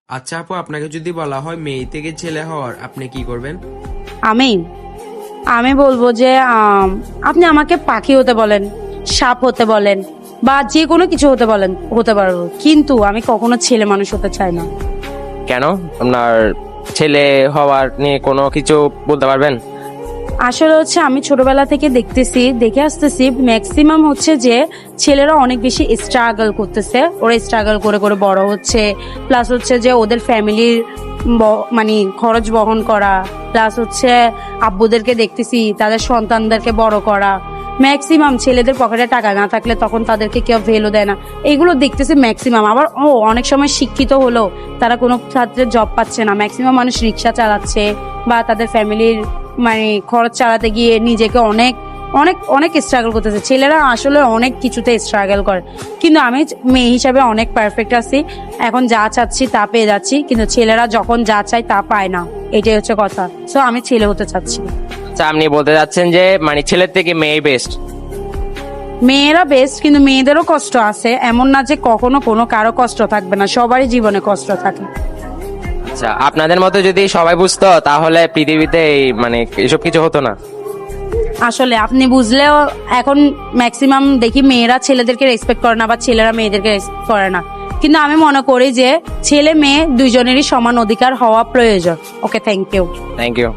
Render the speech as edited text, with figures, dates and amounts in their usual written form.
আচ্ছা আপু, আপনাকে যদি বলা হয় মেয়ে থেকে ছেলে হওয়ার, আপনি কি করবেন? আমি আমি বলবো যে আপনি আমাকে পাখি হতে বলেন, সাপ হতে বলেন, বা যে কোনো কিছু হতে বলেন, হতে পারবো, কিন্তু আমি কখনো ছেলে মানুষ হতে চাই না। কেন? আপনার ছেলে হওয়ার নিয়ে কোনো কিছু বলতে পারবেন? আসলে হচ্ছে আমি ছোটবেলা থেকে দেখে আসতেছি ম্যাক্সিমাম হচ্ছে যে ছেলেরা অনেক বেশি স্ট্রাগল করতেছে, ওরা স্ট্রাগল করে করে বড় হচ্ছে, প্লাস হচ্ছে যে ওদের ফ্যামিলির মানে খরচ বহন করা, প্লাস হচ্ছে আব্বুদেরকে দেখতেছি তাদের সন্তানদেরকে বড় করা। ম্যাক্সিমাম ছেলেদের পকেটে টাকা না থাকলে তখন তাদেরকে কেউ ভ্যালু দেয় না, এইগুলো দেখতেছি ম্যাক্সিমাম। আবার অনেক সময় শিক্ষিত হলেও তারা কোনো ক্ষেত্রে জব পাচ্ছে না, ম্যাক্সিমাম মানুষ রিক্সা চালাচ্ছে বা তাদের ফ্যামিলির মানে খরচ চালাতে গিয়ে নিজেকে অনেক অনেক অনেক স্ট্রাগল করতেছে। ছেলেরা আসলে অনেক কিছুতে স্ট্রাগল করে, কিন্তু আমি মেয়ে হিসাবে অনেক পারফেক্ট আছি, এখন যা চাচ্ছি তা পেয়ে যাচ্ছি, কিন্তু ছেলেরা যখন যা চায় তা পায় না, এটাই হচ্ছে কথা। সো আমি ছেলে হতে চাচ্ছি। আচ্ছা, আপনি বলতে চাচ্ছেন যে মানে ছেলের থেকে মেয়ে বেস্ট? মেয়েরা বেস্ট, কিন্তু মেয়েদেরও কষ্ট আছে, এমন না যে কখনো কোনো কারো কষ্ট থাকবে না, সবারই জীবনে কষ্ট থাকে। আচ্ছা, আপনাদের মতো যদি সবাই বুঝতো তাহলে পৃথিবীতে মানে এসব কিছু হতো না। আসলে আপনি বুঝলেও এখন ম্যাক্সিমাম দেখি মেয়েরা ছেলেদেরকে রেসপেক্ট করে না বা ছেলেরা মেয়েদেরকে রেসপেক্ট করে না, কিন্তু আমি মনে করি যে ছেলে মেয়ে দুইজনেরই সমান অধিকার হওয়া প্রয়োজন। Okay, thank you. Thank you.